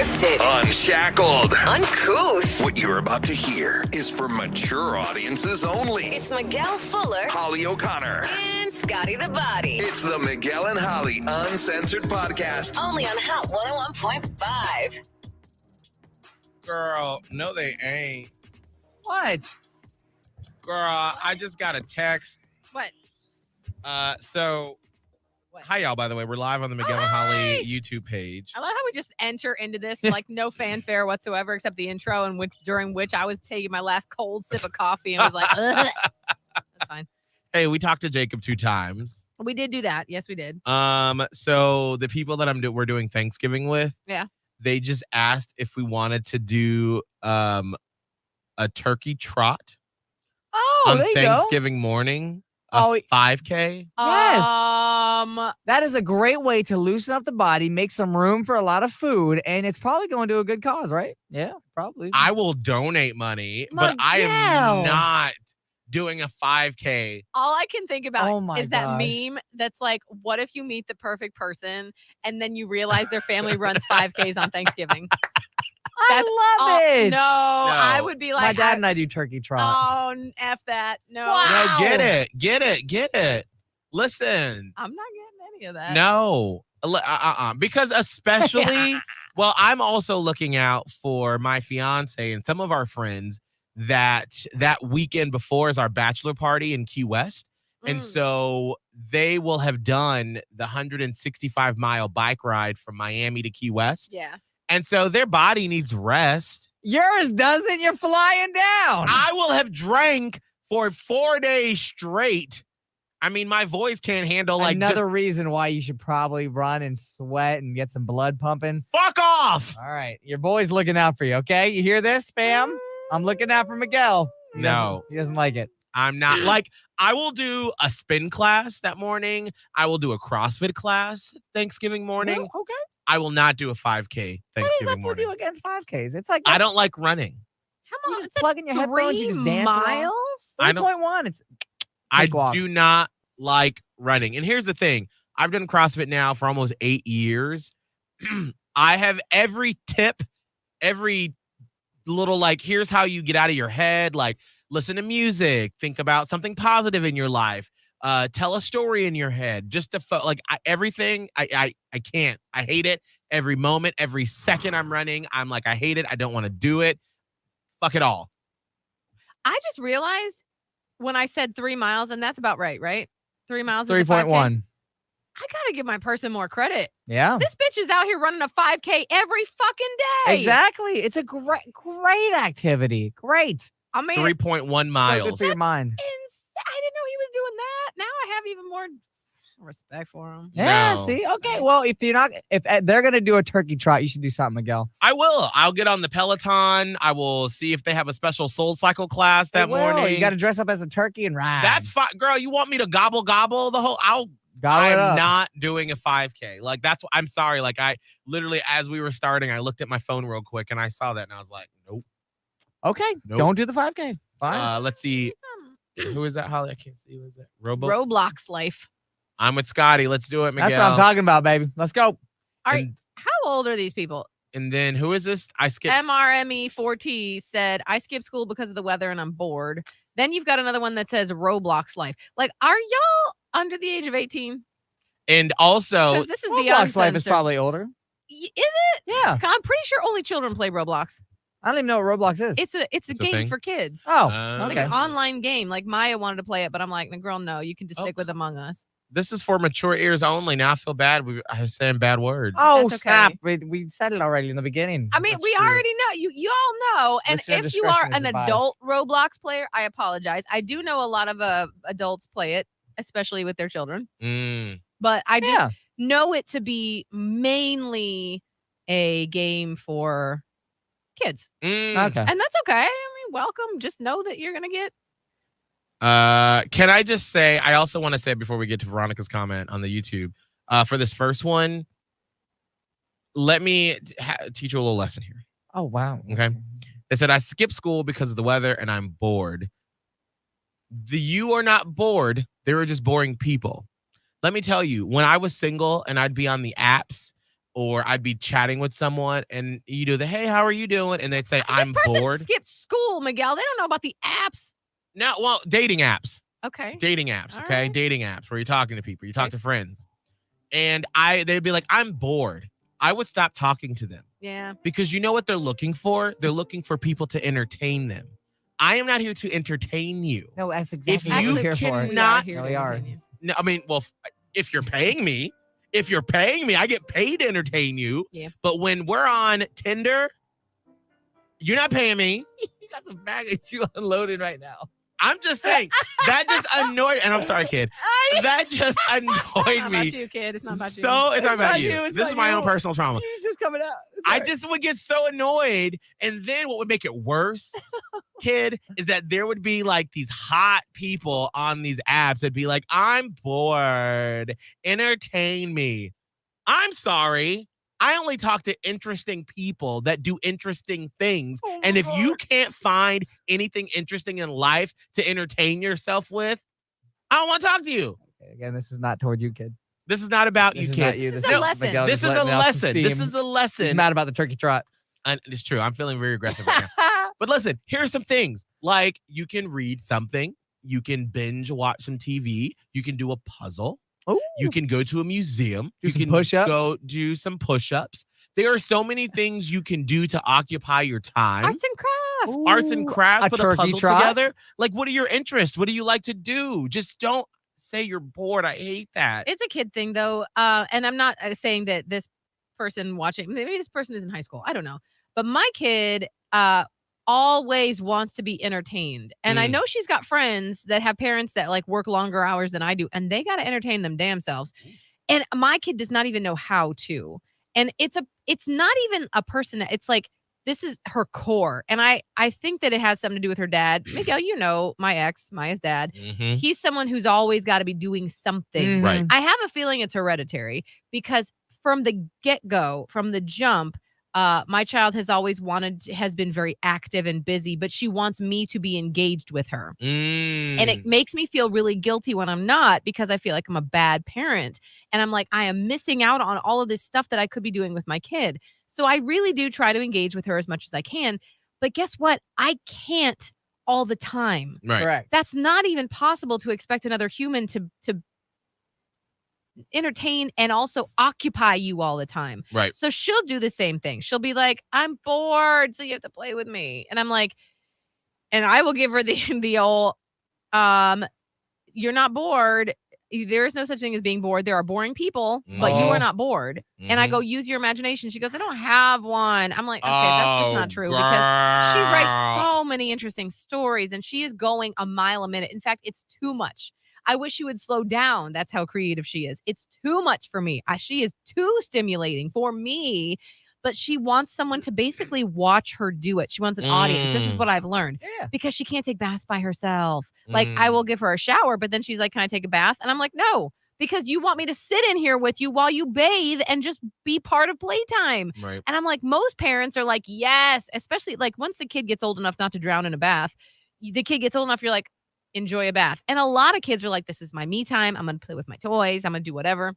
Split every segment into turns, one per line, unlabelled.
Unscripted.
Unshackled.
Uncouth.
What you're about to hear is for mature audiences only.
It's Miguel Fuller.
Holly O'Connor.
And Scotty the Body.
It's the Miguel and Holly Uncensored podcast.
Only on Hot 101.5.
Girl, no they ain't.
What?
Girl, I just got a text.
What?
So,
What?
Hi y'all, by the way. We're live on the Miguel and Holly YouTube page.
I love how we just enter into this like no fanfare whatsoever except the intro, and during which I was taking my last cold sip of coffee and was like, ugh. That's fine.
Hey, we talked to Jacob 2 times.
We did do that. Yes, we did.
So the people that we're doing Thanksgiving with,
Yeah.
they just asked if we wanted to do a turkey trot
Oh,
on
there you
Thanksgiving morning. A 5K.
Yes. That is a great way to loosen up the body, make some room for a lot of food, and it's probably going to a good cause, right? Yeah, probably.
I will donate money, but I am not doing a 5K.
All I can think about is that
gosh.
meme that's like, what if you meet the perfect person and then you realize their family runs 5Ks on Thanksgiving?
I love it.
No, I would be like,
my dad and I do turkey trots.
Oh, F that. No.
Wow.
No, get it. Listen.
I'm not getting any of that.
No. Because especially, well, I'm also looking out for my fiance and some of our friends that weekend before is our bachelor party in Key West. And so they will have done the 165-mile bike ride from Miami to Key West.
Yeah.
And so their body needs rest.
Yours doesn't. You're flying down.
I will have drank for 4 days straight. I mean, my voice can't handle like
another reason why you should probably run and sweat and get some blood pumping.
Fuck off.
All right. Your boy's looking out for you, okay? You hear this, Spam? I'm looking out for Miguel. He doesn't like it.
I'm not like, I will do a spin class that morning. I will do a CrossFit class Thanksgiving morning.
Well, okay.
I will not do a 5K
What is
Thanksgiving
up with
morning.
you against 5Ks? It's like
I don't like running.
Come on.
just
It's
plug in your headphones, you just dance along.
miles?
I don't-
3.1. It's
I
cakewalk.
do not like running. And here's the thing. I've done CrossFit now for almost 8 years. I have every tip, every little like, here's how you get out of your head. Like, listen to music. Think about something positive in your life. Tell a story in your head. Just to everything. I can't. I hate it. Every moment, every second I'm running, I'm like, I hate it. I don't want to do it. Fuck it all.
I just realized when I said 3 miles, and that's about right? 3 miles is a
3.1.
5K. I gotta give my person more credit.
Yeah.
This bitch is out here running a 5K every fucking day.
Exactly. It's a great activity. Great.
I mean,
3.1
So
miles.
good for your mind.
I didn't know he was doing that. Now I have even more respect for him.
Yeah,
No.
see? Okay. Well, if they're going to do a turkey trot, you should do something, Miguel.
I will. I'll get on the Peloton. I will see if they have a special Soul Cycle class that morning.
You got to dress up as a turkey and ride.
That's fine. Girl, you want me to gobble the whole
Gobble it
I'm
up.
not doing a 5K. Like that's I'm sorry. Like I literally as we were starting, I looked at my phone real quick and I saw that and I was like, nope.
Okay.
Nope.
Don't do the 5K. Fine.
Let's see. Who is that, Holly? I can't see. Who is that?
Roblox life.
I'm with Scotty. Let's do it, Miguel.
That's what I'm talking about, baby. Let's go.
All right.
And-
How old are these people?
And then who is this? I skipped.
MRME4T said, I skipped school because of the weather and I'm bored. Then you've got another one that says Roblox life. Like, are y'all under the age of 18?
And also,
Because this is the
Roblox life is
uncensored.
probably older.
Is it?
Yeah.
'Cause I'm pretty sure only children play Roblox.
I don't even know what Roblox is.
It's a
It's a
game
thing?
for kids.
Oh,
Like
okay.
an online game. Like Maya wanted to play it, but I'm like, girl, no, you can just stick with Among Us.
this is for mature ears only. Now I feel bad. I was saying bad words.
Oh,
That's
stop.
okay.
We said it already in the beginning.
I mean,
That's
we
true.
already know. You all know. And
Listener
if you are
discretion is
an
advised.
adult Roblox player, I apologize. I do know a lot of adults play it, especially with their children. But I just
Yeah.
know it to be mainly a game for kids.
Mm.
Okay.
And that's okay. I mean, welcome. Just know that you're going to get.
Can I just say, I also want to say before we get to Veronica's comment on the YouTube, for this first one, let me teach you a little lesson here.
Oh, wow.
Okay. They said, I skipped school because of the weather and I'm bored. You are not bored. They were just boring people. Let me tell you, when I was single and I'd be on the apps, or I'd be chatting with someone and you do the, hey, how are you doing? And they'd say, I'm
this person
bored.
skipped school, Miguel. They don't know about the apps.
No, well, dating apps.
Okay.
Dating apps,
All
okay?
right.
Dating apps where you're talking to people, you talk
Okay.
to friends. And they'd be like, I'm bored. I would stop talking to them
Yeah.
because you know what they're looking for? They're looking for people to entertain them. I am not here to entertain you.
No, that's exactly
If
what
you
we're here for.
We
Not-
are here
No,
to
we are.
entertain you.
No, I mean, well, if you're paying me, I get paid to entertain you.
Yeah.
But when we're on Tinder, you're not paying me.
You got some baggage you unloaded right now.
I'm just saying that just annoyed. And I'm sorry, kid. That just
It's not
annoyed
about
me.
you, kid. It's not about you.
So it's not about
not
you.
you, it's
This is
not
my
you.
own personal trauma.
He's just coming out. It's
I
all right.
just would get so annoyed. And then what would make it worse, kid, is that there would be like these hot people on these apps that'd be like, I'm bored. Entertain me. I'm sorry. I only talk to interesting people that do interesting things.
Oh
And
my
if you
God.
can't find anything interesting in life to entertain yourself with, I don't want to talk to you.
Okay, again, this is not toward you, kid.
This is not about
This
you,
is
kid.
not you.
This
This
is a
is
lesson.
Miguel
This
just
is a
letting out some
lesson. This
steam.
is a
He's
lesson.
mad about the turkey trot.
And it's true. I'm feeling very aggressive right now. But listen, here are some things. Like you can read something, you can binge watch some TV, you can do a puzzle,
Ooh.
you can go to a museum,
Do
you
some
can
push-ups?
go do some push-ups. There are so many things you can do to occupy your time.
Arts and crafts.
Arts and
Ooh,
crafts,
a
put a
turkey
puzzle
trot?
together. Like, what are your interests? What do you like to do? Just don't say you're bored. I hate that.
It's a kid thing, though. And I'm not saying that this person watching, maybe this person is in high school. I don't know. But my kid always wants to be entertained. And I
Mm.
know she's got friends that have parents that like work longer hours than I do, and they got to entertain them damn selves. And my kid does not even know how to. And it's not even a person. It's like, this is her core. And I think that it has something to do with her dad. Miguel, you know, my ex, Maya's dad.
Mhm.
He's someone who's always got to be doing something.
Mhm.
Right.
I have a feeling it's hereditary because from the get-go, from the jump, my child has been very active and busy, but she wants me to be engaged with her. And
Mm.
it makes me feel really guilty when I'm not, because I feel like I'm a bad parent. And I'm like, I am missing out on all of this stuff that I could be doing with my kid. So I really do try to engage with her as much as I can. But guess what? I can't all the time.
Right.
Correct.
That's not even possible to expect another human to entertain and also occupy you all the time.
Right.
So she'll do the same thing. She'll be like, I'm bored, so you have to play with me. And I'm like, and I will give her the old, you're not bored. There is no such thing as being bored. There are boring people, but you
Oh.
are not bored. And I
Mhm.
go, use your imagination. She goes, I don't have one. I'm like, okay, that's just not
Oh,
true, because she writes
girl.
so many interesting stories and she is going a mile a minute. In fact, it's too much. I wish she would slow down. That's how creative she is. It's too much for me. She is too stimulating for me, but she wants someone to basically watch her do it. She wants an audience. This is
Mm.
what I've learned,
Yeah.
because she can't take baths by herself. Like, I will give her a shower, but then she's like, can I take a bath? And I'm like, no, because you want me to sit in here with you while you bathe and just be part of playtime.
Right.
And I'm like, most parents are like, yes, especially like once the kid gets old enough not to drown in a bath, the kid gets old enough, you're like, enjoy a bath. And a lot of kids are like, this is my me time. I'm going to play with my toys. I'm going to do whatever.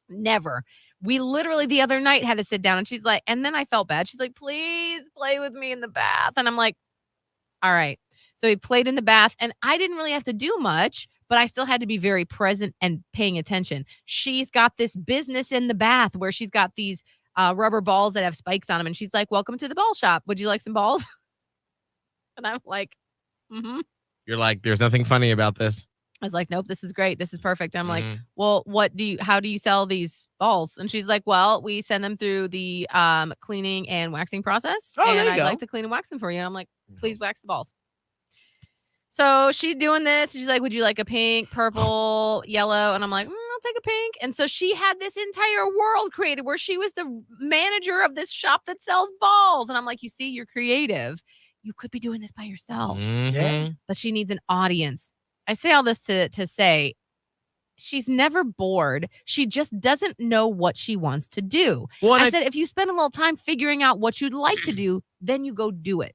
Never. We literally the other night had to sit down and she's like, and then I felt bad. She's like, please play with me in the bath. And I'm like, all right. So we played in the bath and I didn't really have to do much, but I still had to be very present and paying attention. She's got this business in the bath where she's got these rubber balls that have spikes on them. And she's like, welcome to the ball shop. Would you like some balls? And I'm like, mm-hmm.
You're like, there's nothing funny about this.
I was like, nope, this is great. This is perfect. And I'm like,
Mhm.
well, how do you sell these balls? And she's like, well, we send them through the cleaning and waxing process.
Oh, there
and
you
I'd
go.
like to clean and wax them for you. And I'm like, please wax the balls. So she's doing this. She's like, would you like a pink, purple, yellow? And I'm like, I'll take a pink. And so she had this entire world created where she was the manager of this shop that sells balls. And I'm like, you see, you're creative. You could be doing this by yourself,
Mhm.
but she needs an audience. I say all this to say she's never bored. She just doesn't know what she wants to do.
Well, and
I said, if you spend a little time figuring out what you'd like to do, then you go do it.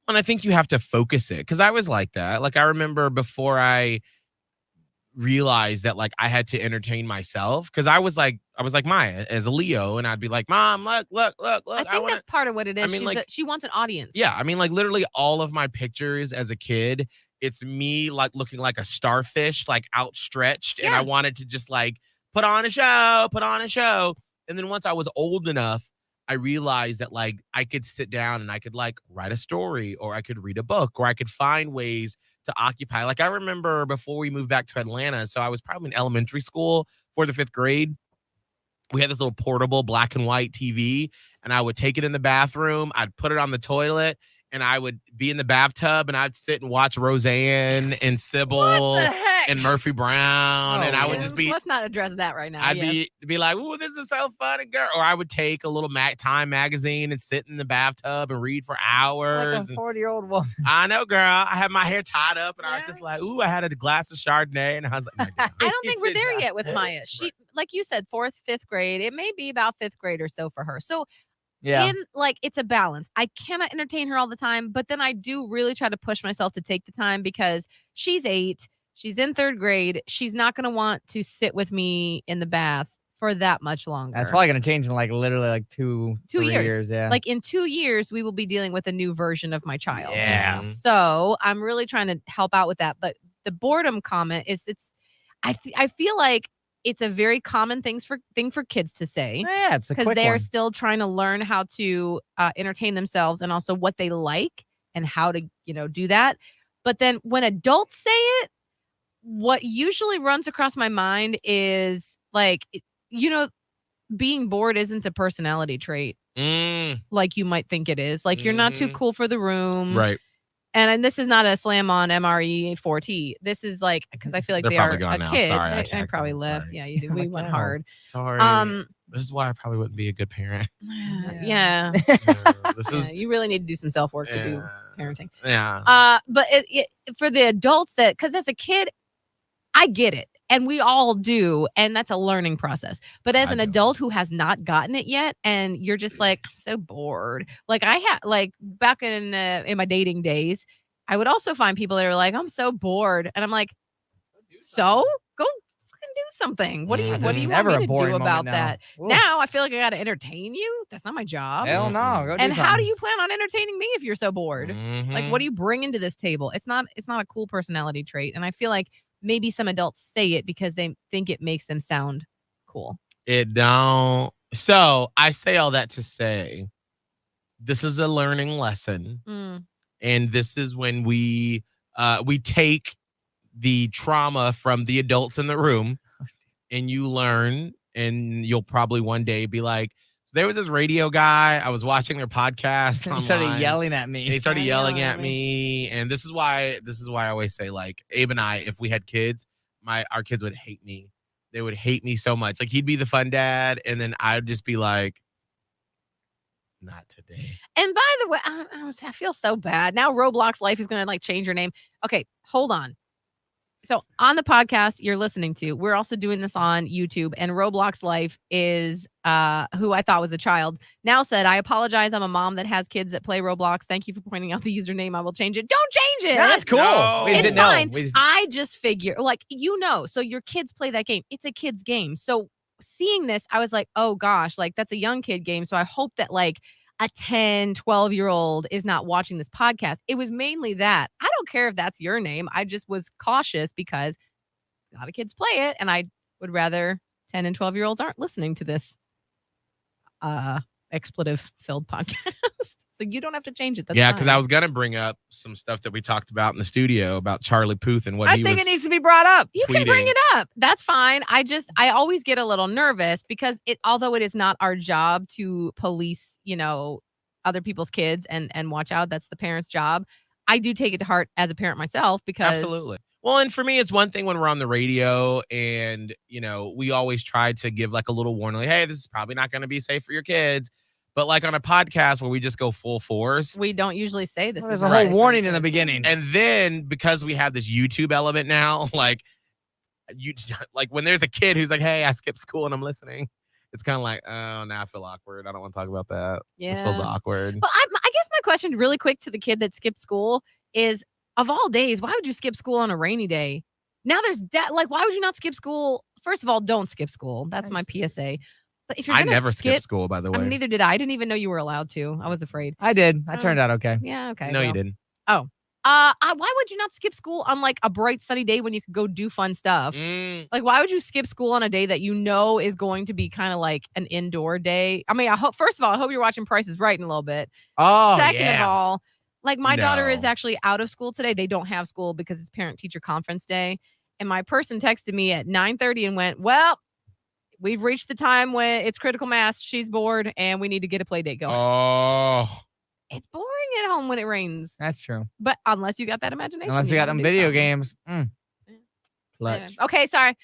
And I think you have to focus it, because I was like that. Like, I remember before I realized that like I had to entertain myself because I was like Maya as a Leo, and I'd be like, Mom, look.
I think that's part of what it is.
I mean, like,
she wants an audience.
Yeah, I mean, like literally all of my pictures as a kid, it's me like looking like a starfish, like outstretched, and I
Yeah.
wanted to just like put on a show. And then once I was old enough, I realized that like I could sit down and I could like write a story, or I could read a book, or I could find ways to occupy. Like I remember before we moved back to Atlanta, so I was probably in elementary school, 4th or 5th grade. We had this little portable black and white TV, and I would take it in the bathroom. I'd put it on the toilet, and I would be in the bathtub, and I'd sit and watch Roseanne and Sybil
What the heck?
and Murphy Brown, and I would just be.
Let's not address that right now.
I'd
yes.
be like, "Ooh, this is so funny, girl!" Or I would take a little Time magazine and sit in the bathtub and read for hours.
Like a 40-year-old woman.
I know, girl. I had my hair tied up, and I was
Yeah.
just like, "Ooh, I had a glass of Chardonnay," and I was like,
I don't think we're
Sit
there
down.
yet with Maya. She, like you said, 4th, 5th grade. It may be about 5th grade or so for her. So
Yeah.
it's a balance. I cannot entertain her all the time, but then I do really try to push myself to take the time because she's 8. She's in 3rd grade. She's not going to want to sit with me in the bath for that much longer.
That's probably going to change in like literally like 2
2 years.
years. Yeah.
Like in 2 years, we will be dealing with a new version of my child.
Yeah.
So I'm really trying to help out with that. But the boredom comment is I feel like it's a very common thing for kids to say
Yeah, it's a
because
quick
they're
one.
still trying to learn how to entertain themselves and also what they like and how to, do that. But then when adults say it, what usually runs across my mind is like, being bored isn't a personality trait like you might think it is. Like you're not too
Mhm.
cool for the room.
right.
And this is not a slam on MRE4T. This is like, because I feel like
They're
they
probably
are
gone
a
now.
kid.
Sorry, I
I
attacked
probably
them.
left.
Sorry.
Yeah, you did. We went
Like,
hard.
Sorry. This is why I probably wouldn't be a good parent.
Yeah.
This
Yeah,
is
you really need to do some self work to do
yeah.
parenting.
Yeah.
But it for the adults because as a kid, I get it. And we all do. And that's a learning process. But as
I
an
don't.
adult who has not gotten it yet, and you're just like, I'm so bored. Like I had like back in my dating days, I would also find people that are like, I'm so bored. And I'm like, so go fucking do something. What do you
Mhm.
what do you
Never
want
a
me to
boring
do about
moment now.
that?
Ooh.
Now I feel like I gotta entertain you. That's not my job.
Hell no. Go do
And how do
something.
you plan on entertaining me if you're so bored? Like, what do you bring into this table? It's not a cool personality trait. And I feel like maybe some adults say it because they think it makes them sound cool.
It don't. So I say all that to say, this is a learning lesson, and this is when we take the trauma from the adults in the room, and you learn, and you'll probably one day be like, so there was this radio guy. I was watching their podcast
He
online.
started yelling at
And
me.
he started
Started
yelling
yelling
at me, and this is why I always say, like, Abe and I, if we had kids, our kids would hate me. They would hate me so much. Like he'd be the fun dad, and then I'd just be like, not today.
And by the way, I feel so bad. Now Roblox Life is going to like change your name. Okay, hold on. So on the podcast you're listening to, we're also doing this on YouTube, and Roblox Life is who I thought was a child now said, I apologize. I'm a mom that has kids that play Roblox. Thank you for pointing out the username. I will change it. Don't change it.
That's cool.
No.
We just
It's
didn't know.
fine.
We just,
I just figure like, so your kids play that game. It's a kid's game. So seeing this, I was like, oh gosh, like that's a young kid game. So I hope that like a 10, 12-year-old is not watching this podcast. It was mainly that. I don't care if that's your name. I just was cautious because a lot of kids play it, and I would rather 10 and 12-year-olds aren't listening to this expletive-filled podcast. So you don't have to change it. That's
Yeah, because I
fine.
was gonna bring up some stuff that we talked about in the studio about Charlie Puth and what
I
he
think
was.
it needs to be brought up.
You can bring
tweeting.
it up. That's fine. I always get a little nervous because although it is not our job to police, other people's kids and watch out, that's the parent's job. I do take it to heart as a parent myself because
Absolutely. Well, and for me, it's one thing when we're on the radio and, we always try to give like a little warning, like, hey, this is probably not going to be safe for your kids. But like on a podcast where we just go full force.
we don't usually say this.
Well,
is
there's a
not
whole
safe for
warning
your
in the
kids.
beginning.
And then because we have this YouTube element now, like when there's a kid who's like, hey, I skipped school and I'm listening. It's kind of like, oh, now I feel awkward. I don't want to talk about that. This feels
Yeah.
awkward.
But I guess my question really quick to the kid that skipped school is, of all days, why would you skip school on a rainy day? Now there's like, why would you not skip school? First of all, don't skip school. That's my PSA. But if you're
I
gonna
never
skip
skipped school, by the way.
neither did I. I didn't even know you were allowed to. I was afraid.
I did. I
Oh.
turned out okay.
Yeah, okay.
No,
well.
you didn't.
Why would you not skip school on like a bright sunny day when you could go do fun stuff? Like, why would you skip school on a day that you know is going to be kind of like an indoor day? I mean, first of all, I hope you're watching Price is Right in a little bit.
Oh,
Second
yeah.
of all, like my daughter is
No.
actually out of school today. They don't have school because it's parent teacher conference day. And my person texted me at 9:30 and went, well, we've reached the time when it's critical mass. She's bored and we need to get a play date going.
Oh.
It's boring at home when it rains.
That's true.
But unless you got that imagination.
Unless you got
gotta
them
do
video
something.
games.
Yeah.
Clutch.
Anyway. Okay, sorry.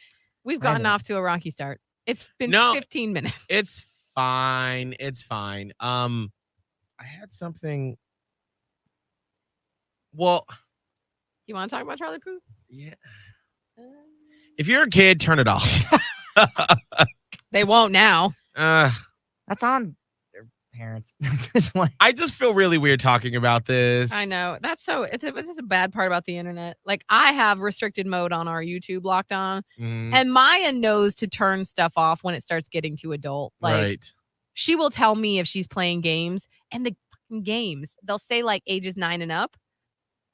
We've gotten
Anyway.
off to a rocky start. It's been
No.
15 minutes.
It's fine. It's fine. I had something. Well,
You want to talk about Charlie Puth?
yeah. If you're a kid, turn it off.
They won't now.
That's on their parents. This one.
I just feel really weird talking about this.
I know. That's a bad part about the internet. Like, I have restricted mode on our YouTube locked on,
Mhm.
and Maya knows to turn stuff off when it starts getting too adult. Like,
Right.
she will tell me if she's playing games, and the fucking games, they'll say like ages 9 and up.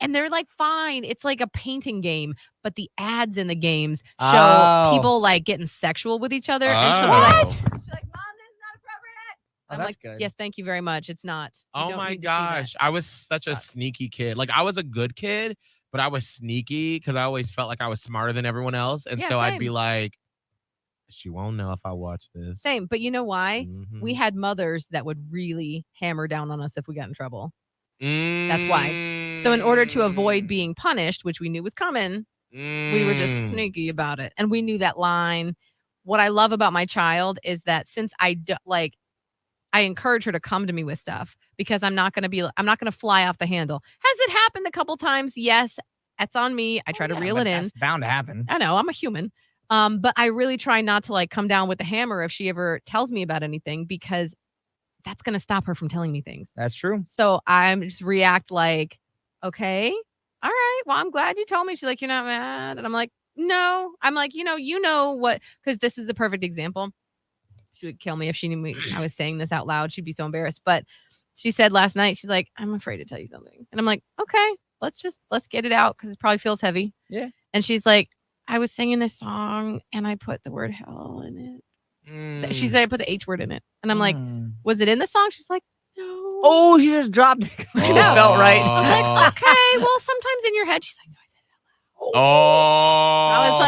And they're like, fine. It's like a painting game, but the ads in the games show
Oh.
people like getting sexual with each other. And she'll be like,
Oh.
she's like, Mom, this is not appropriate.
Oh,
I'm
that's
like,
good.
yes, thank you very much. It's not. You
Oh
don't
my
need to see that."
gosh. I was such a
Sucks.
sneaky kid. Like, I was a good kid, but I was sneaky because I always felt like I was smarter than everyone else. And
Yeah,
so I'd be
same.
like, she won't know if I watch this.
Same. But you know why?
Mhm.
We had mothers that would really hammer down on us if we got in trouble. That's why. So in order to avoid being punished, which we knew was coming, we were just sneaky about it. And we knew that line. What I love about my child is that since I encourage her to come to me with stuff because I'm not going to fly off the handle. Has it happened a couple times? Yes. That's on me. I try to reel it in.
That's bound to happen.
I know, I'm a human. But I really try not to like come down with the hammer if she ever tells me about anything because that's going to stop her from telling me things.
That's true.
So I'm just react like, okay, all right. Well, I'm glad you told me. She's like, you're not mad. And I'm like, no. I'm like, you know what? Because this is a perfect example. She would kill me if she knew me. I was saying this out loud. She'd be so embarrassed. But she said last night, she's like, I'm afraid to tell you something. And I'm like, okay, let's get it out because it probably feels heavy.
Yeah.
And she's like, I was singing this song and I put the word hell in it. She said I put the H word in it. And I'm like, was it in the song? She's like, no.
Oh, you just dropped it.
I
It
know.
felt right.
I was like, okay, well, sometimes in your head, she's like, no, I said it out loud.
Oh.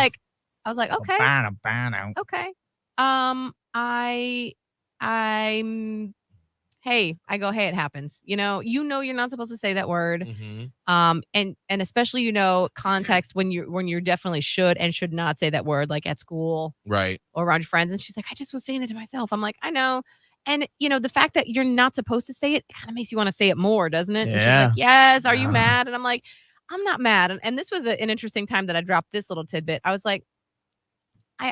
I was like, okay,
Bano.
okay. Hey, it happens. You know, you're not supposed to say that word.
Mhm.
And especially, context when you're definitely should and should not say that word, like at school
Right.
or around your friends. And she's like, I just was saying it to myself. I'm like, I know. And the fact that you're not supposed to say it kind of makes you want to say it more, doesn't it? And she's
Yeah.
like, yes. Are you mad? And I'm like, I'm not mad. And this was an interesting time that I dropped this little tidbit. I was like,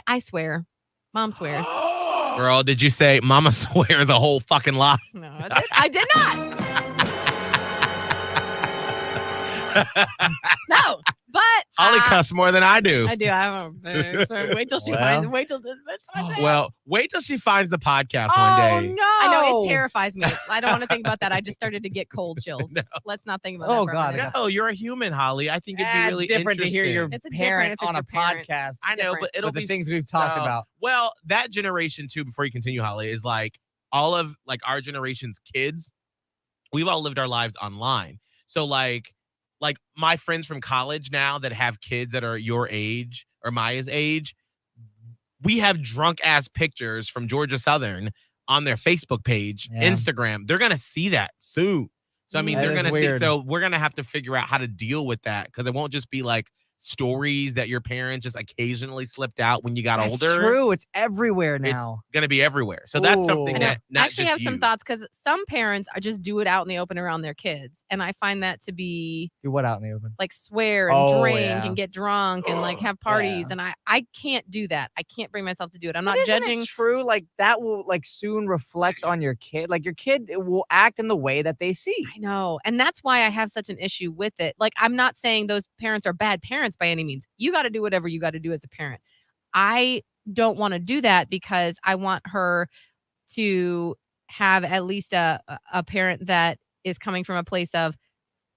I swear. Mom swears.
Girl, did you say mama swears a whole fucking lot?
No, I did not. No, but
Holly cuss more than I do.
I do. So wait till she
Well.
finds. Wait till this.
Well, wait till she finds the podcast
Oh,
one day.
no.
I know it terrifies me. I don't want to think about that. I just started to get cold chills.
No.
Let's not think about
Oh,
that. For
God.
A minute.
No, you're a human, Holly. I think it'd be really
It's different to hear your
interesting.
It's different
parent
if it's
on a
your parent.
podcast.
I know,
different.
but it'll
with the
be
things we've talked
so-
about.
Well, that generation too, before you continue, Holly, is like all of like our generation's kids. We've all lived our lives online. So like my friends from college now that have kids that are your age or Maya's age, we have drunk ass pictures from Georgia Southern on their Facebook page,
Yeah.
Instagram. They're gonna see that soon. So I mean,
That
they're
is
gonna
weird.
see. So we're gonna have to figure out how to deal with that because it won't just be like stories that your parents just occasionally slipped out when you got
That's
older.
true. It's everywhere now.
Gonna be everywhere. So that's something
Ooh.
that
I
not
actually
just
have some
you.
thoughts because some parents are just do it out in the open around their kids, and I find that to be
Do what out in the open?
like swear and
Oh,
drink
yeah.
and get drunk and like have parties,
Yeah.
and I can't do that. I can't bring myself to do it. I'm not
But isn't
judging.
it true? Like that will like soon reflect on your kid. Like your kid will act in the way that they see.
I know, and that's why I have such an issue with it. Like I'm not saying those parents are bad parents. parents by any means. You got to do whatever you got to do as a parent. I don't want to do that because I want her to have at least a parent that is coming from a place of,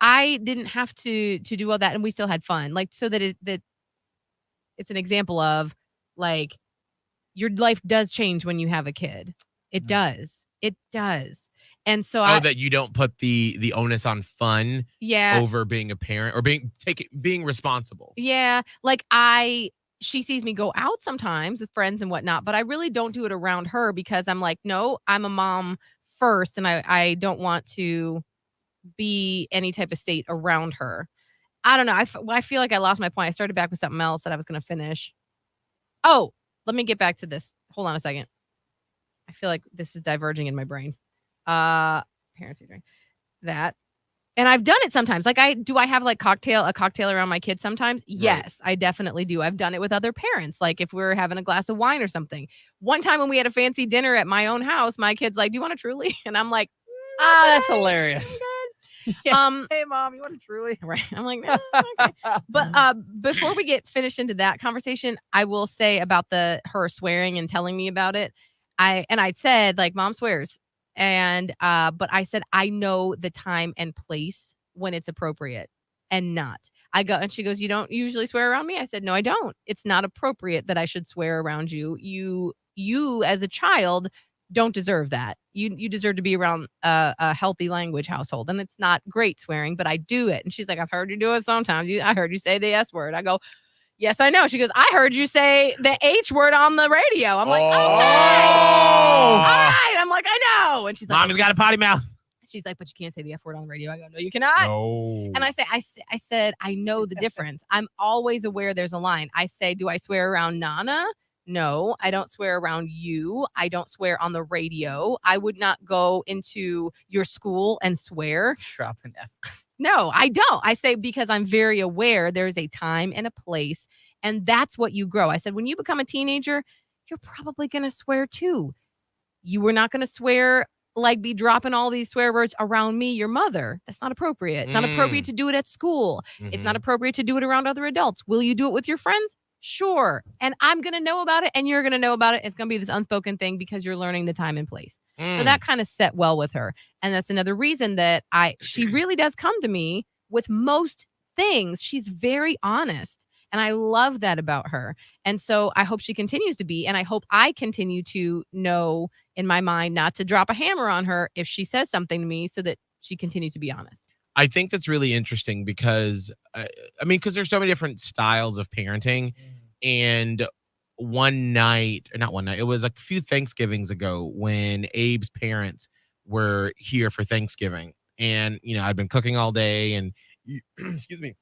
I didn't have to do all that and we still had fun. Like, so that it's an example of like, your life does change when you have a kid. It does. It does. And so
that you don't put the onus on fun over being a parent or being responsible.
Yeah. Like she sees me go out sometimes with friends and whatnot, but I really don't do it around her because I'm like, no, I'm a mom first. And I don't want to be any type of state around her. I don't know. I feel like I lost my point. I started back with something else that I was going to finish. Oh, let me get back to this. Hold on a second. I feel like this is diverging in my brain. Parents who drink that. And I've done it sometimes. Like I have like a cocktail around my kids sometimes? Yes, I definitely do. I've done it with other parents. Like if we're having a glass of wine or something. One time when we had a fancy dinner at my own house, my kid's like, do you want a Truly? And I'm like,
that's hilarious.
Yeah.
Hey mom, you want a Truly?
Right. I'm like, no, okay. But before we get finished into that conversation, I will say about her swearing and telling me about it. I said like mom swears. And but I said I know the time and place when it's appropriate and not. And she goes, you don't usually swear around me? I said, no, I don't. It's not appropriate that I should swear around you. You as a child don't deserve that. You deserve to be around a healthy language household. And it's not great swearing, but I do it. And she's like, I've heard you do it sometimes. I heard you say the S word. I go, yes, I know. She goes, I heard you say the H word on the radio. I'm like, okay. All right. I'm like, I know. And she's like,
Mommy's got a potty mouth.
She's like, but you can't say the F word on the radio. I go, no, you cannot.
No.
And I said, I know the difference. I'm always aware there's a line. I say, do I swear around Nana? No, I don't swear around you. I don't swear on the radio. I would not go into your school and swear.
Drop an F.
No, I don't. I say because I'm very aware there's a time and a place, and that's what you grow. I said, when you become a teenager, you're probably going to swear too. You were not going to swear, like be dropping all these swear words around me, your mother. That's not appropriate. It's not appropriate to do it at school. It's not appropriate to do it around other adults. Will you do it with your friends? Sure. And I'm going to know about it and you're going to know about it. It's going to be this unspoken thing because you're learning the time and place. So that kind of set well with her. And that's another reason that she really does come to me with most things. She's very honest. And I love that about her. And so I hope she continues to be. And I hope I continue to know in my mind not to drop a hammer on her if she says something to me so that she continues to be honest.
I think that's really interesting because, because there's so many different styles of parenting. And it was a few Thanksgivings ago when Abe's parents were here for Thanksgiving. And, I'd been cooking all day and, excuse me,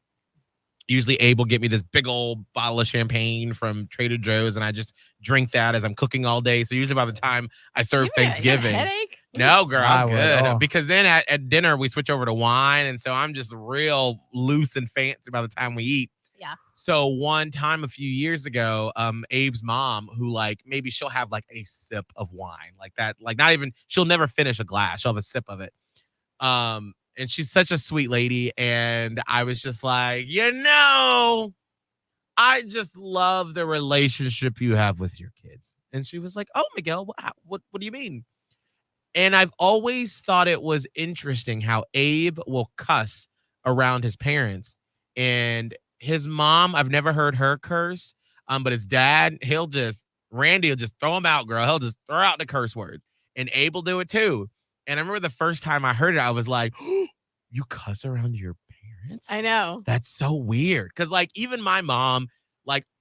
usually Abe will get me this big old bottle of champagne from Trader Joe's and I just drink that as I'm cooking all day. So usually by the time I serve Thanksgiving.
You have a headache?
No, girl, I'm good.
Oh.
Because then at dinner, we switch over to wine. And so I'm just real loose and fancy by the time we eat.
Yeah.
So one time a few years ago, Abe's mom, who maybe she'll have a sip of wine like that, not even, she'll never finish a glass. She'll have a sip of it. And she's such a sweet lady. And I was just like, I just love the relationship you have with your kids. And she was like, oh, Miguel, what do you mean? And I've always thought it was interesting how Abe will cuss around his parents. And his mom, I've never heard her curse. But his dad, Randy will just throw him out, girl. He'll just throw out the curse words. And Abe will do it too. And I remember the first time I heard it, I was like, oh, you cuss around your parents?
I know.
That's so weird. Because even my mom,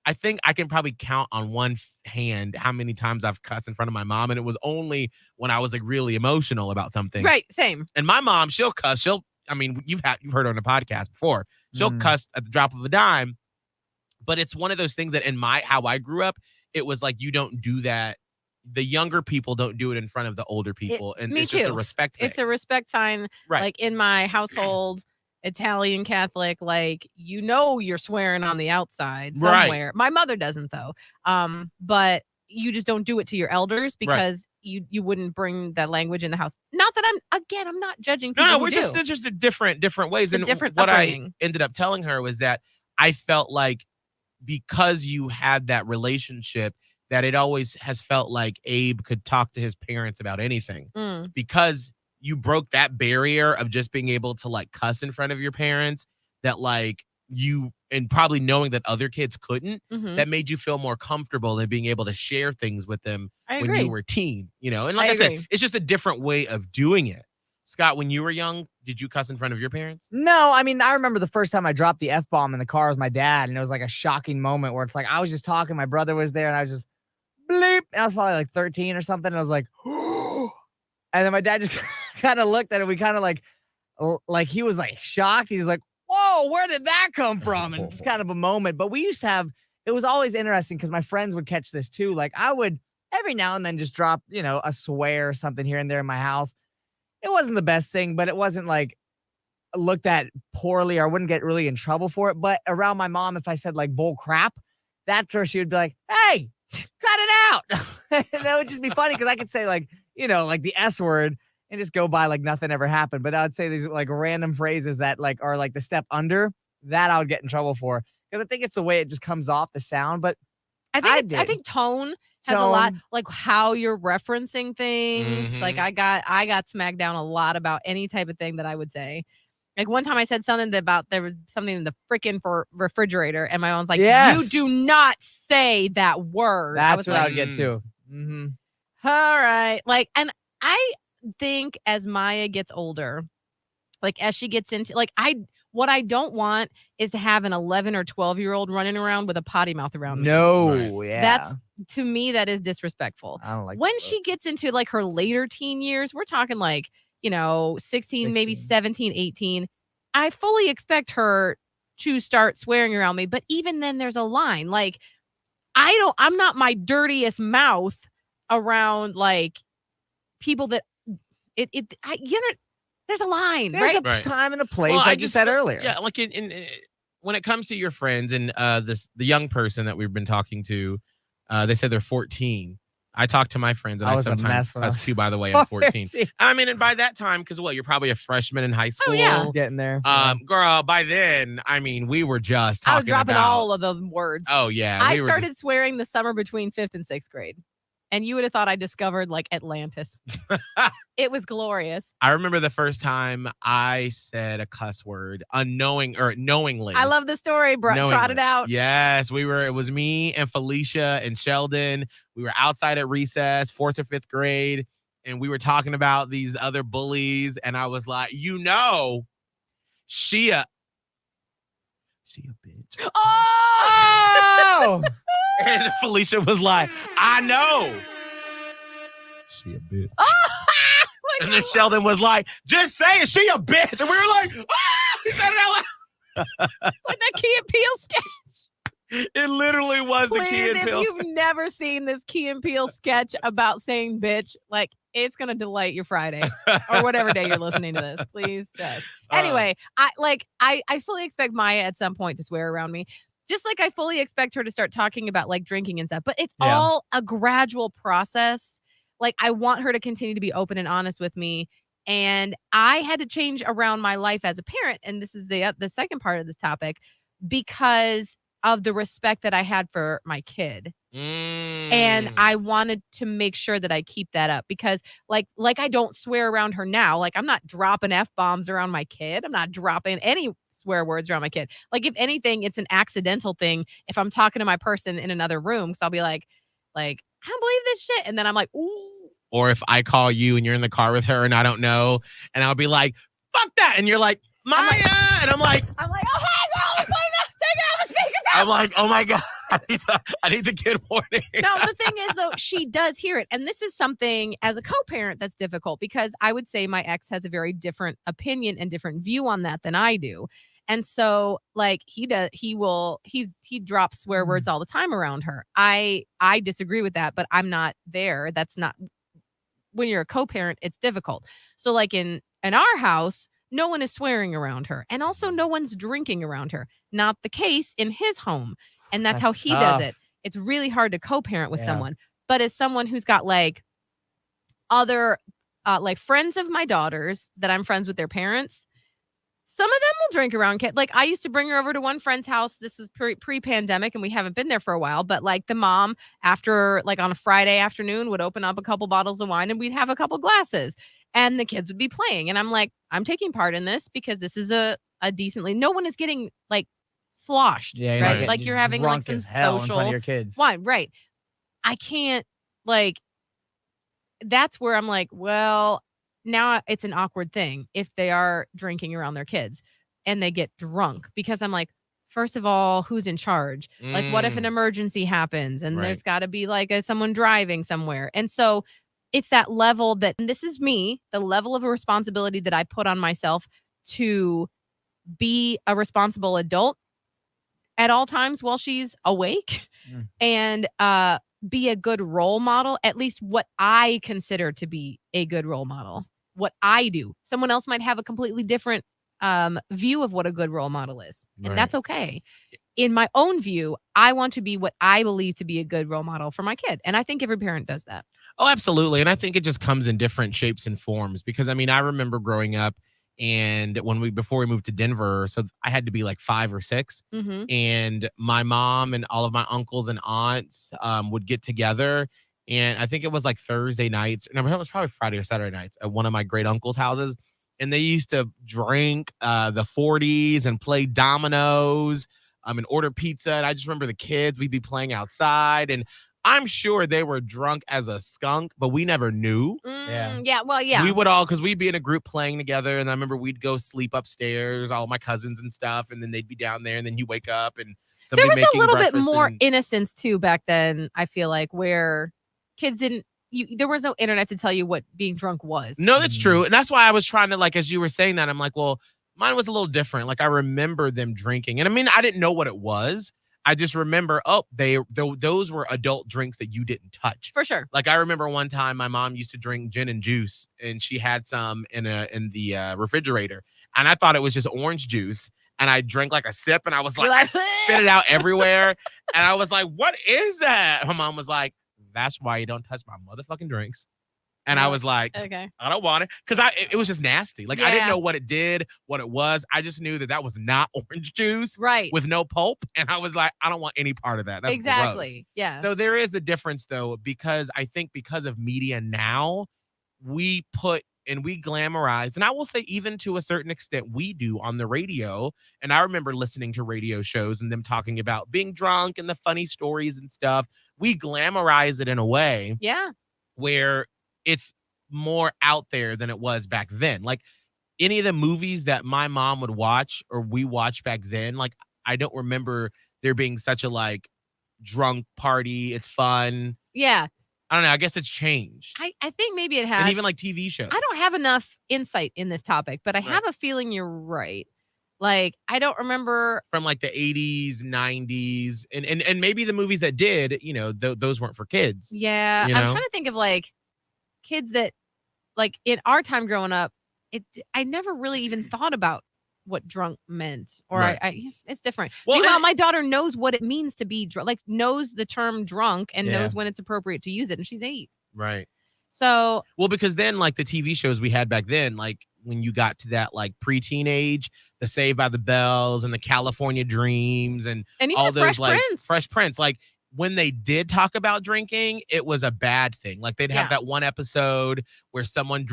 I think I can probably count on one hand how many times I've cussed in front of my mom. And it was only when I was really emotional about something.
Right. Same.
And my mom, she'll cuss. You've heard her on the podcast before. She'll cuss at the drop of a dime. But it's one of those things that how I grew up, it was you don't do that. The younger people don't do it in front of the older people. And
me
it's just
too.
a respect thing.
It's a respect sign.
Right.
In my household, Italian Catholic, you're swearing on the outside somewhere.
Right.
My mother doesn't though. But you just don't do it to your elders because you wouldn't bring that language in the house. Not that I'm not judging people.
No, it's just different ways. And
different
what
upbringing.
I ended up telling her was that I felt like because you had that relationship, that it always has felt like Abe could talk to his parents about anything
Mm.
because you broke that barrier of just being able to like cuss in front of your parents, that like you, and probably knowing that other kids couldn't,
Mhm.
that made you feel more comfortable in being able to share things with them
I
when
agree.
you were a teen, you know? And like
I
I said,
agree.
it's just a different way of doing it. Scott, when you were young, did you cuss in front of your parents?
No, I mean, I remember the first time I dropped the F-bomb in the car with my dad, and it was like a shocking moment where it's like I was just talking, my brother was there, and I was just bleep. I was probably like 13 or something, and I was like, and then my dad just kind of looked at it. We kind of like he was like shocked. He was like, "Whoa, where did that come from?" And it's kind of a moment. But we used to have. It was always interesting because my friends would catch this too. Like I would every now and then just drop, a swear or something here and there in my house. It wasn't the best thing, but it wasn't like looked at poorly or I wouldn't get really in trouble for it. But around my mom, if I said like bull crap, that's where she would be like, "Hey, cut it out." And that would just be funny because I could say like the S word and just go by like nothing ever happened. But I would say these like random phrases that like are like the step under that I would get in trouble for because I think it's the way it just comes off the sound. But
I
did.
think tone has a lot,
Tone.
like how you're referencing things. Like
Mhm.
I got smacked down a lot about any type of thing that I would say. Like one time I said something about there was something in the freaking refrigerator, and my mom's like,
Yes.
"You do not say that word." I
That's
was
what I
like,
would get too. Mm-hmm.
all right. Like, and I think as Maya gets older, like as she gets into what I don't want is to have an 11 or 12-year-old running around with a potty mouth around me.
No, yeah.
That's to me that is disrespectful.
I don't like
When
that
she gets into like her later teen years, we're talking like, 16, maybe
16.
17, 18. I fully expect her to start swearing around me, but even then there's a line. Like I'm not my dirtiest mouth around like people that there's a line,
There's
right?
a
Right.
time and a place,
Well, I
like you
just
said
feel-
earlier.
Yeah, like when it comes to your friends and the young person that we've been talking to, they said they're 14. I talk to my friends and
I
I
was a
sometimes
mess when I
cuss
was
too. By the way, I'm 14.
14.
I mean, and by that time, because you're probably a freshman in high school.
Oh, yeah.
Getting there. Yeah.
Girl, by then, I mean, we were just
I was
talking
dropping
about.
all of the words.
Oh yeah,
I
we were
started
just-
swearing the summer between 5th and 6th grade. And you would have thought I discovered like Atlantis. It was glorious.
I remember the first time I said a cuss word knowingly.
I love the story. Trot
Knowingly.
it out.
Yes, it was me and Felicia and Sheldon. We were outside at recess, 4th or 5th grade, and we were talking about these other bullies. And I was like, she a bitch.
Oh!
Oh!
And Felicia was like, I know. She a bitch. And then Sheldon was like, just say it, she a bitch. And we were like, he said it out loud.
Like that Key and Peele sketch.
It literally was the Key
Please,
and
if
Peele.
you've never seen this Key and Peele sketch about saying bitch, like it's gonna delight your Friday or whatever day you're listening to this. Please just. Anyway, I fully expect Maya at some point to swear around me. Just like I fully expect her to start talking about like drinking and stuff, but it's
Yeah.
all a gradual process. Like I want her to continue to be open and honest with me. And I had to change around my life as a parent. And this is the second part of this topic because of the respect that I had for my kid. And I wanted to make sure that I keep that up because like I don't swear around her now. Like I'm not dropping F-bombs around my kid. I'm not dropping any swear words around my kid. Like if anything, it's an accidental thing. If I'm talking to my person in another room, so I'll be like, I don't believe this shit. And then I'm like, ooh.
Or if I call you and you're in the car with her and I don't know, and I'll be like, fuck that. And you're like, Maya. And I'm like,
oh, hey, girl, take it off the speaker.
I'm like, oh my God. I need the kid warning.
No, the thing is though, she does hear it. And this is something as a co-parent that's difficult because I would say my ex has a very different opinion and different view on that than I do. And so like he drops swear words all the time around her. I disagree with that, but I'm not there. That's not when you're a co-parent, it's difficult. So like in our house, no one is swearing around her. And also no one's drinking around her. Not the case in his home. And that's how
That's
he does
tough.
it. It's really hard to co-parent with
Yeah.
someone. But as someone who's got like other like friends of my daughters that I'm friends with their parents, Some of them will drink around kids. Like I used to bring her over to one friend's house. This was pre-pandemic and we haven't been there for a while. But like the mom, after like on a Friday afternoon, would open up a couple bottles of wine and we'd have a couple glasses and the kids would be playing. And I'm like, I'm taking part in this because this is a decently, no one is getting like sloshed,
Yeah,
right?
getting
Like you're having like
drunk
some
as hell in front
social
of your kids.
wine, right? I can't like, that's where I'm like, well, now it's an awkward thing if they are drinking around their kids and they get drunk because I'm like, first of all, who's in charge? Like, what if an emergency happens and
Right.
there's got to be like someone driving somewhere? And so it's that level that, and this is me, the level of responsibility that I put on myself to be a responsible adult at all times while she's awake and be a good role model, at least what I consider to be a good role model, what I do. Someone else might have a completely different view of what a good role model is, and that's okay. In my own view, I want to be what I believe to be a good role model for my kid, and I think every parent does that.
Oh, absolutely. And I think it just comes in different shapes and forms because I mean, I remember growing up and before we moved to Denver, so I had to be like 5 or 6
Mm-hmm.
and my mom and all of my uncles and aunts would get together. And I think it was like Thursday nights. No, it was probably Friday or Saturday nights at one of my great uncles' houses. And they used to drink the 40s and play dominoes and order pizza. And I just remember the kids, we'd be playing outside. And I'm sure they were drunk as a skunk, but we never knew.
Yeah. Well, yeah.
We would all, because we'd be in a group playing together. And I remember we'd go sleep upstairs, all my cousins and stuff. And then they'd be down there. And then you wake up and
There
somebody
was a
making
little bit
breakfast
more
and-
innocence too back then, I feel like, where kids didn't, there was no internet to tell you what being drunk was.
No, that's true. And that's why I was trying to, like, as you were saying that, I'm like, well, mine was a little different. Like, I remember them drinking. And I mean, I didn't know what it was. I just remember, those were adult drinks that you didn't touch.
For sure.
Like, I remember one time my mom used to drink gin and juice, and she had some in the refrigerator. And I thought it was just orange juice. And I drank like a sip, and I was like, I spit it out everywhere. And I was like, what is that? My mom was like, that's why you don't touch my motherfucking drinks. And I was like,
okay.
I don't want it. Because it was just nasty. Like, I didn't
Yeah.
know what it did, what it was. I just knew that was not orange juice
Right.
with no pulp. And I was like, I don't want any part of that. That's
Exactly.
gross.
Yeah.
So there is a difference, though, because I think because of media now, we put and we glamorize, and I will say even to a certain extent we do on the radio. And I remember listening to radio shows and them talking about being drunk and the funny stories and stuff. We glamorize it in a way
yeah.
where it's more out there than it was back then. Like any of the movies that my mom would watch or we watched back then, like I don't remember there being such a like drunk party. It's fun.
Yeah.
I don't know. I guess it's changed.
I think maybe it has.
And even like TV shows.
I don't have enough insight in this topic, but I have a feeling you're right. Like, I don't remember
from like the 80s, 90s, and maybe the movies that did, those weren't for kids.
Yeah.
You
I'm
know?
trying to think of like kids that like in our time growing up, I never really even thought about what drunk meant, or
Right.
it's different.
Well,
Meanwhile,
and-
my daughter knows what it means to be drunk, like knows the term drunk and
Yeah.
knows when it's appropriate to use it, and she's 8.
Right.
So
Well, because then like the TV shows we had back then, like when you got to that like preteen age, the Saved by the Bells and the California Dreams and
even
all
the
those like
Prince.
Fresh Prince, like when they did talk about drinking, it was a bad thing. Like they'd have
Yeah.
that one episode where someone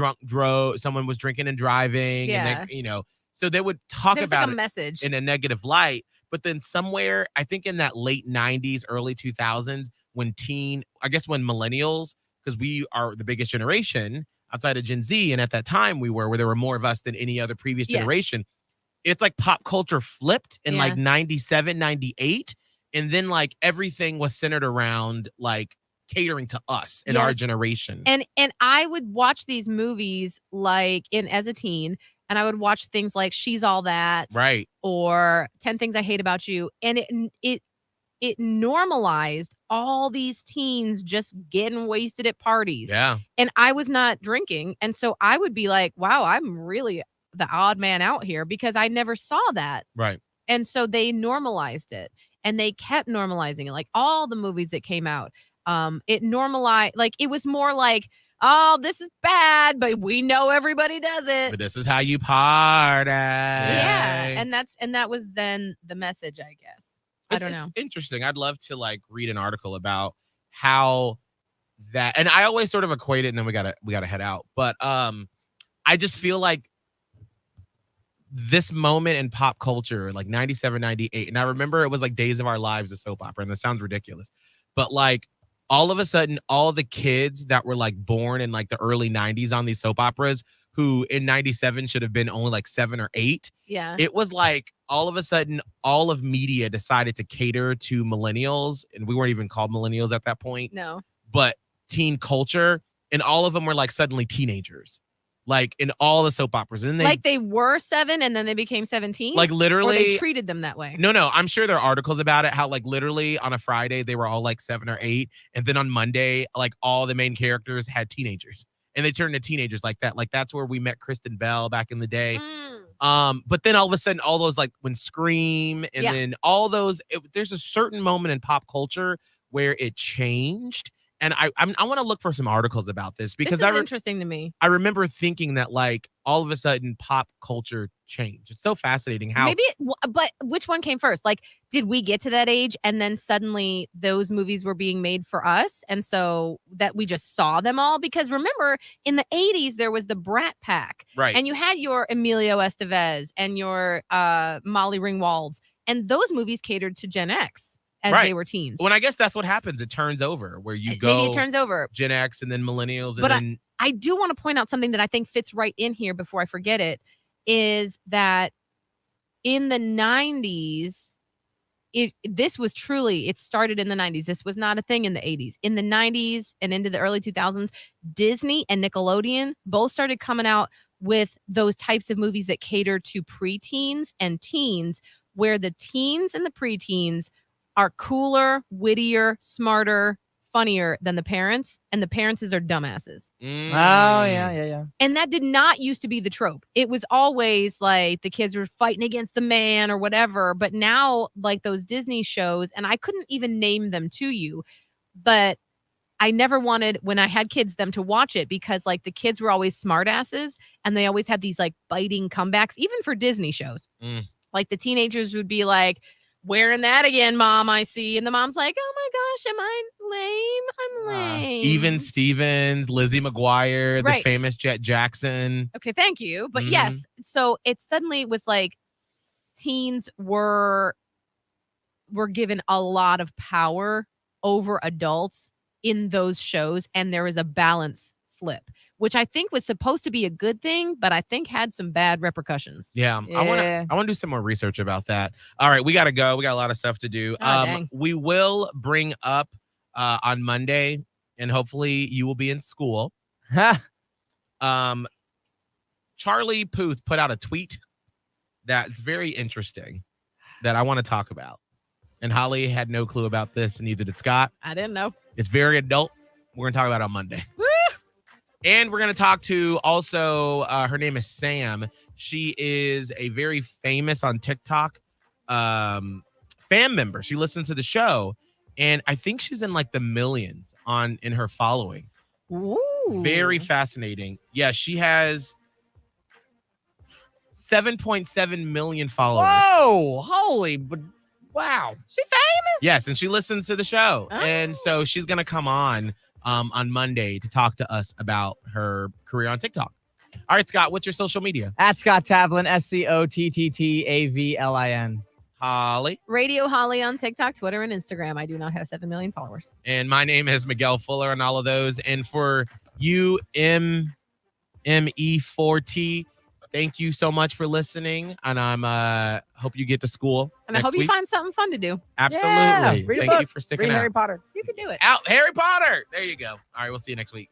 someone was drinking and driving, and then, so they would talk
There's
about
like a
it
message.
in a negative light. But then somewhere, I think in that late 90s, early 2000s, when millennials, because we are the biggest generation outside of Gen Z, and at that time where there were more of us than any other previous
Yes.
generation, it's like pop culture flipped in
Yeah.
like 97, 98. And then like everything was centered around like catering to us in our
Yes.
generation.
And I would watch these movies like as a teen, and I would watch things like She's All That
Right.
or 10 Things I Hate About You, and it normalized all these teens just getting wasted at parties.
Yeah.
And I was not drinking, and so I would be like, wow, I'm really the odd man out here because I never saw that.
Right.
And so they normalized it, and they kept normalizing it. Like all the movies that came out, it normalized, like it was more like oh, this is bad, but we know everybody does it.
But this is how you party.
Yeah, and that was then the message, I guess. I don't know.
It's interesting. I'd love to like read an article about how that, and I always sort of equate it, and then we gotta head out. But I just feel like this moment in pop culture, like 97, 98, and I remember it was like Days of Our Lives, a soap opera, and this sounds ridiculous, but like all of a sudden, all the kids that were like born in like the early 90s on these soap operas, who in 97 should have been only like 7 or 8.
Yeah.
It was like all of a sudden, all of media decided to cater to millennials, and we weren't even called millennials at that point.
No.
But teen culture, and all of them were like suddenly teenagers, like in all the soap operas. And
they were 7 and then they became 17.
like
Or
literally
they treated them that way.
No, I'm sure there are articles about it, how like literally on a Friday they were all like 7 or 8, and then on Monday like all the main characters had teenagers, and they turned into teenagers like that. Like that's where we met Kristen Bell back in the day. But then all of a sudden, all those like when Scream and then all those, there's a certain moment in pop culture where it changed. And I want to look for some articles about this because
this is interesting to me.
I remember thinking that like all of a sudden pop culture changed. It's so fascinating how
but which one came first? Like, did we get to that age and then suddenly those movies were being made for us, and so that we just saw them all? Because remember, in the 80s there was the Brat Pack,
right?
And you had your Emilio Estevez and your Molly Ringwalds, and those movies catered to Gen X. As they were teens.
Well, I guess that's what happens. It turns over where you go.
Maybe it turns over.
Gen X and then millennials.
But
and then
I do want to point out something that I think fits right in here before I forget it, is that in the 90s, this was truly, it started in the 90s. This was not a thing in the 80s. In the 90s and into the early 2000s, Disney and Nickelodeon both started coming out with those types of movies that cater to preteens and teens, where the teens and the preteens are cooler, wittier, smarter, funnier than the parents, and the parents are dumbasses.
Oh, yeah.
And that did not used to be the trope. It was always like the kids were fighting against the man or whatever, but now like those Disney shows, and I couldn't even name them to you, but I never wanted, when I had kids, them to watch it because like the kids were always smartasses and they always had these like biting comebacks, even for Disney shows. Like the teenagers would be like, wearing that again, Mom, I see. And the mom's like, oh my gosh, am I lame? I'm lame.
Even Stevens, Lizzie McGuire, the famous Jet Jackson.
Okay, thank you. But yes, so it suddenly was like teens were given a lot of power over adults in those shows. And there was a balance flip, which I think was supposed to be a good thing, but I think had some bad repercussions.
Yeah. I want to do some more research about that. All right, we got to go. We got a lot of stuff to do.
Dang.
We will bring up on Monday, and hopefully you will be in school. Charlie Puth put out a tweet that's very interesting that I want to talk about. And Holly had no clue about this, and neither did Scott.
I didn't know.
It's very adult. We're going to talk about it on Monday.
Woo!
And we're going to talk to also, her name is Sam. She is a very famous on TikTok fan member. She listens to the show, and I think she's in like the millions in her following.
Ooh.
Very fascinating. Yeah, she has 7.7 million followers.
Whoa, wow.
She famous?
Yes, and she listens to the show.
Oh.
And so she's going to come on Monday to talk to us about her career on TikTok. All right, Scott, what's your social media?
At Scott Tavlin, SCOTTTAVLIN.
Holly.
Radio Holly on TikTok, Twitter, and Instagram. I do not have 7 million followers.
And my name is Miguel Fuller on all of those. And for you, MME4T, thank you so much for listening. And I'm hope you get to school.
And I hope you find something fun to do.
Absolutely.
Yeah, read a
Thank
book.
you for sticking
Read
out.
Harry Potter.
You can do it.
Out Harry Potter. There you go. All right, we'll see you next week.